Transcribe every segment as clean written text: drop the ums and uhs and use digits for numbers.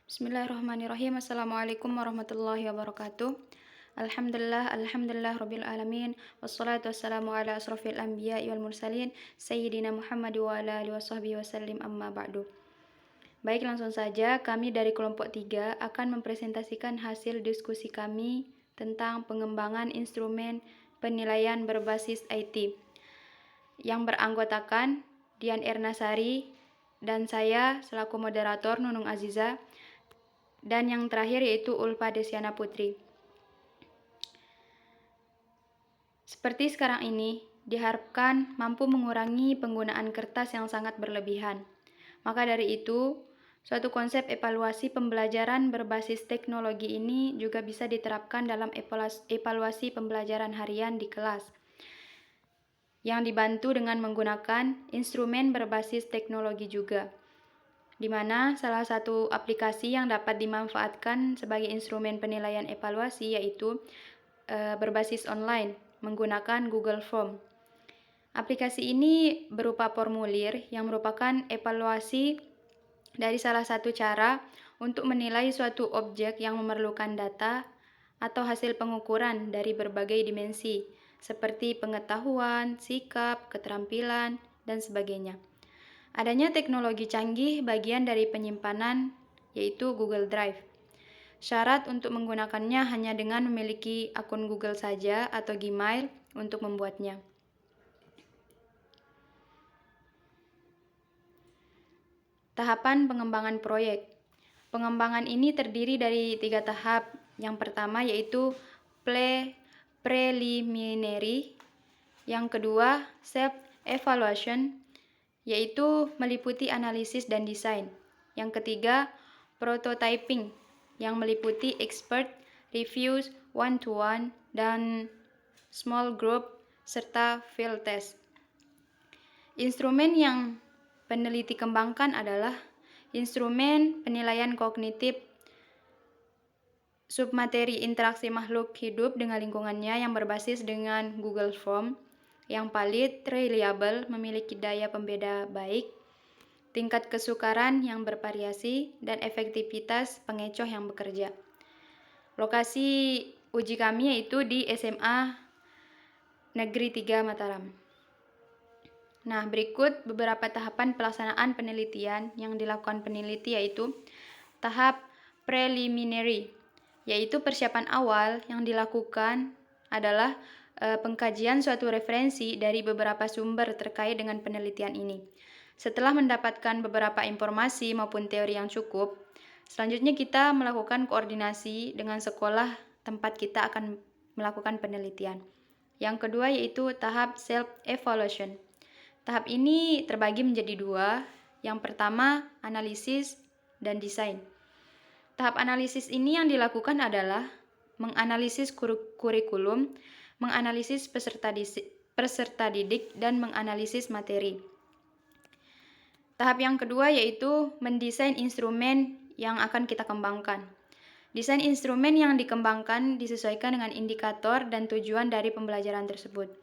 Bismillahirrahmanirrahim. Assalamualaikum warahmatullahi wabarakatuh. Alhamdulillah rabbil alamin. Wassalatu wassalamu ala asrafil anbiya wal mursalin Sayyidina Muhammad wa ala alihi wasahbihi wasallim amma ba'du. Baik, langsung saja kami dari kelompok 3 akan mempresentasikan hasil diskusi kami tentang pengembangan instrumen penilaian berbasis IT yang beranggotakan Dian Ernasari dan saya selaku moderator Nunung Aziza, dan yang terakhir yaitu Ulfa Desiana Putri. Seperti sekarang ini, diharapkan mampu mengurangi penggunaan kertas yang sangat berlebihan. Maka dari itu, suatu konsep evaluasi pembelajaran berbasis teknologi ini juga bisa diterapkan dalam evaluasi pembelajaran harian di kelas, yang dibantu dengan menggunakan instrumen berbasis teknologi juga, di mana salah satu aplikasi yang dapat dimanfaatkan sebagai instrumen penilaian evaluasi yaitu berbasis online menggunakan Google Form. Aplikasi ini berupa formulir yang merupakan evaluasi dari salah satu cara untuk menilai suatu objek yang memerlukan data atau hasil pengukuran dari berbagai dimensi, seperti pengetahuan, sikap, keterampilan, dan sebagainya. Adanya teknologi canggih bagian dari penyimpanan, yaitu Google Drive. Syarat untuk menggunakannya hanya dengan memiliki akun Google saja atau Gmail untuk membuatnya. Tahapan pengembangan proyek. Pengembangan ini terdiri dari 3 tahap. Yang pertama yaitu preliminary, yang kedua self-evaluation, yaitu meliputi analisis dan desain. Yang ketiga, prototyping, yang meliputi expert reviews, one-to-one, dan small group, serta field test. Instrumen yang peneliti kembangkan adalah instrumen penilaian kognitif submateri interaksi makhluk hidup dengan lingkungannya yang berbasis dengan Google Form, yang valid, reliable, memiliki daya pembeda baik, tingkat kesukaran yang bervariasi, dan efektivitas pengecoh yang bekerja. Lokasi uji kami yaitu di SMA Negeri 3 Mataram. Nah, berikut beberapa tahapan pelaksanaan penelitian yang dilakukan peneliti yaitu tahap preliminary, yaitu persiapan awal yang dilakukan adalah pengkajian suatu referensi dari beberapa sumber terkait dengan penelitian ini. Setelah mendapatkan beberapa informasi maupun teori yang cukup, selanjutnya kita melakukan koordinasi dengan sekolah tempat kita akan melakukan penelitian. Yang kedua yaitu tahap self-evaluation. Tahap ini terbagi menjadi 2. Yang pertama, analisis dan desain. Tahap analisis ini yang dilakukan adalah menganalisis kurikulum, menganalisis peserta didik, dan menganalisis materi. Tahap yang kedua yaitu mendesain instrumen yang akan kita kembangkan. Desain instrumen yang dikembangkan disesuaikan dengan indikator dan tujuan dari pembelajaran tersebut.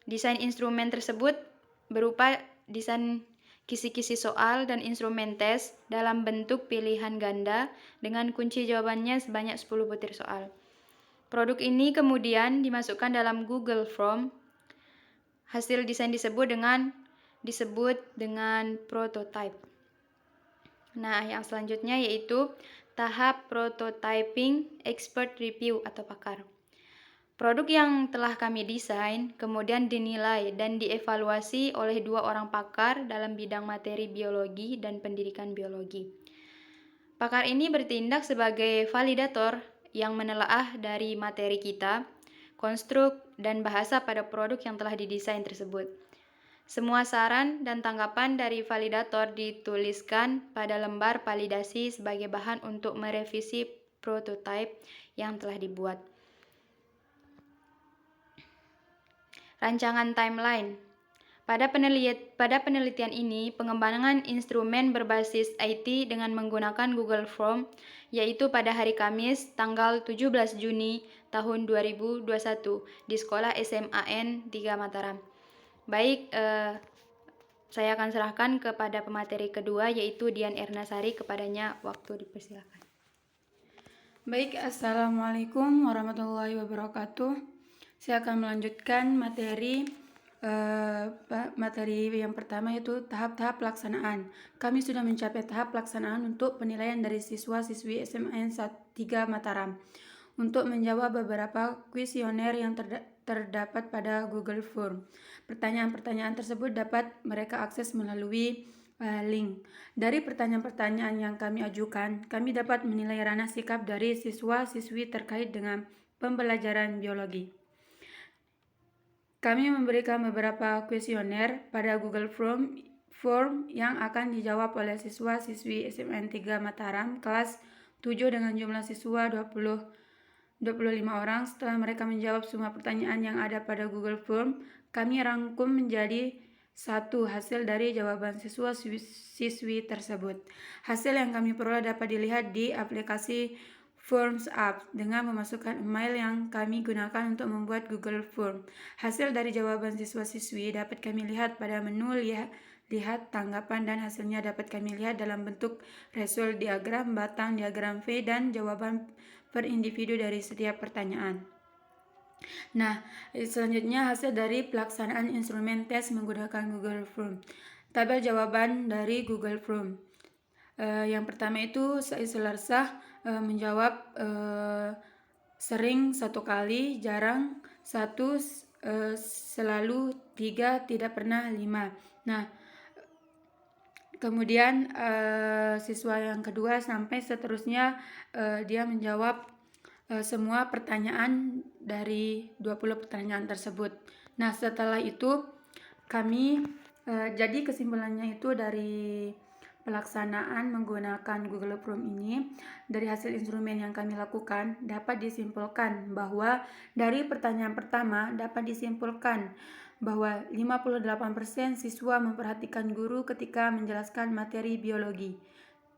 Desain instrumen tersebut berupa desain kisi-kisi soal dan instrumen tes dalam bentuk pilihan ganda dengan kunci jawabannya sebanyak 10 butir soal. Produk ini kemudian dimasukkan dalam Google Form. Hasil desain disebut dengan prototype. Nah, yang selanjutnya yaitu tahap prototyping expert review atau pakar. Produk yang telah kami desain kemudian dinilai dan dievaluasi oleh 2 orang pakar dalam bidang materi biologi dan pendidikan biologi. Pakar ini bertindak sebagai validator yang menelaah dari materi kita, konstruk, dan bahasa pada produk yang telah didesain tersebut. Semua saran dan tanggapan dari validator dituliskan pada lembar validasi sebagai bahan untuk merevisi prototipe yang telah dibuat. Rancangan timeline. Pada penelitian ini, pengembangan instrumen berbasis IT dengan menggunakan Google Form, yaitu pada hari Kamis, tanggal 17 Juni tahun 2021 di Sekolah SMAN 3 Mataram. Baik, Saya akan serahkan kepada pemateri kedua, yaitu Dian Ernasari. Kepadanya waktu dipersilakan. Baik, Assalamualaikum warahmatullahi wabarakatuh. Saya akan melanjutkan materi yang pertama, yaitu tahap-tahap pelaksanaan. Kami sudah mencapai tahap pelaksanaan untuk penilaian dari siswa-siswi SMAN 3 Mataram untuk menjawab beberapa kuesioner yang terdapat pada Google Form. Pertanyaan-pertanyaan tersebut dapat mereka akses melalui link. Dari pertanyaan-pertanyaan yang kami ajukan, kami dapat menilai ranah sikap dari siswa-siswi terkait dengan pembelajaran biologi. Kami memberikan beberapa kuesioner pada Google Form yang akan dijawab oleh siswa-siswi SMAN 3 Mataram kelas 7 dengan jumlah siswa 25 orang. Setelah mereka menjawab semua pertanyaan yang ada pada Google Form, kami rangkum menjadi satu hasil dari jawaban siswa-siswi tersebut. Hasil yang kami peroleh dapat dilihat di aplikasi Forms App dengan memasukkan email yang kami gunakan untuk membuat Google Form. Hasil dari jawaban siswa-siswi dapat kami lihat pada menu lihat tanggapan, dan hasilnya dapat kami lihat dalam bentuk result diagram, batang diagram V, dan jawaban per individu dari setiap pertanyaan. Nah, selanjutnya hasil dari pelaksanaan instrumen tes menggunakan Google Form. Tabel jawaban dari Google Form. Yang pertama itu Selarsa menjawab sering 1 kali, jarang 1, selalu 3, tidak pernah 5. Nah, kemudian siswa yang kedua sampai seterusnya dia menjawab semua pertanyaan dari 20 pertanyaan tersebut. Nah, setelah itu kami jadi kesimpulannya itu dari pelaksanaan menggunakan Google Form ini, dari hasil instrumen yang kami lakukan dapat disimpulkan bahwa dari pertanyaan pertama dapat disimpulkan bahwa 58% siswa memperhatikan guru ketika menjelaskan materi biologi.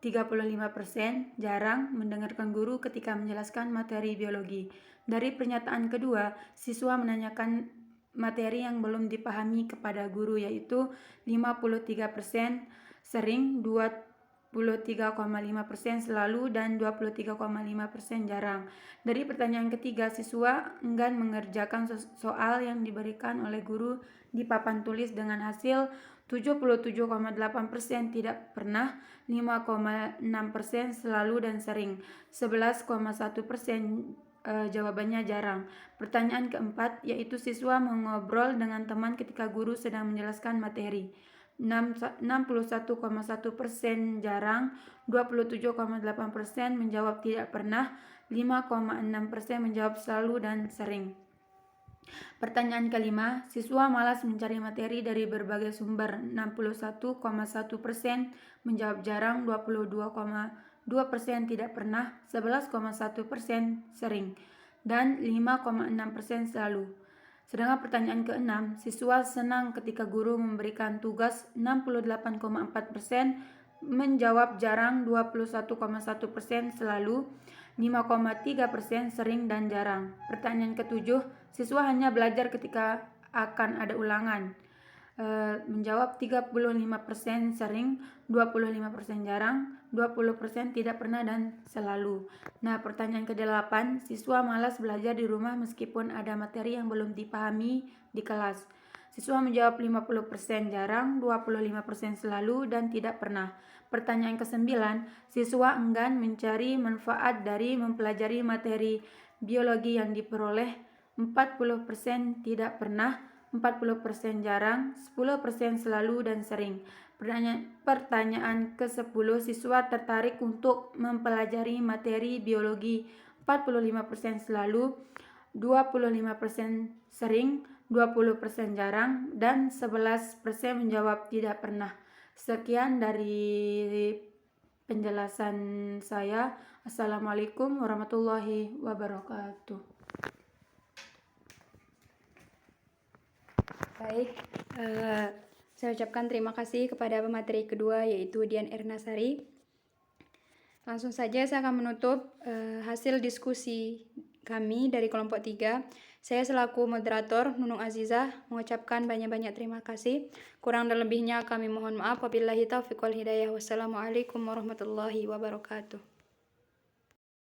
35% jarang mendengarkan guru ketika menjelaskan materi biologi. Dari pernyataan kedua, siswa menanyakan materi yang belum dipahami kepada guru, yaitu 53% sering, 23,5% selalu, dan 23,5% jarang. Dari pertanyaan ketiga, siswa enggan mengerjakan soal yang diberikan oleh guru di papan tulis dengan hasil 77,8% tidak pernah, 5,6% selalu dan sering, 11,1% jawabannya jarang. Pertanyaan keempat, yaitu siswa mengobrol dengan teman ketika guru sedang menjelaskan materi. 61,1% jarang, 27,8% menjawab tidak pernah, 5,6% menjawab selalu dan sering. Pertanyaan kelima, siswa malas mencari materi dari berbagai sumber. 61,1% menjawab jarang, 22,2% tidak pernah, 11,1% sering, dan 5,6% selalu. Sedangkan pertanyaan keenam, siswa senang ketika guru memberikan tugas. 68,4% menjawab jarang, 21,1% selalu, 5,3% sering dan jarang. Pertanyaan ketujuh, siswa hanya belajar ketika akan ada ulangan. Menjawab 35% sering, 25% jarang, 20% tidak pernah, dan selalu. Nah, pertanyaan ke-8, siswa malas belajar di rumah meskipun ada materi yang belum dipahami di kelas. Siswa menjawab 50% jarang, 25% selalu, dan tidak pernah. Pertanyaan ke-9, siswa enggan mencari manfaat dari mempelajari materi biologi yang diperoleh. 40% tidak pernah, 40% jarang, 10% selalu dan sering. Pertanyaan ke-10, siswa tertarik untuk mempelajari materi biologi. 45% selalu, 25% sering, 20% jarang, dan 11% menjawab tidak pernah. Sekian dari penjelasan saya. Assalamualaikum warahmatullahi wabarakatuh. Baik, saya ucapkan terima kasih kepada pemateri kedua, yaitu Dian Ernasari. Langsung saja saya akan menutup hasil diskusi kami dari kelompok 3. Saya selaku moderator, Nunung Azizah, mengucapkan banyak-banyak terima kasih. Kurang dan lebihnya kami mohon maaf. Wabillahi taufiq wal hidayah. Wassalamualaikum warahmatullahi wabarakatuh.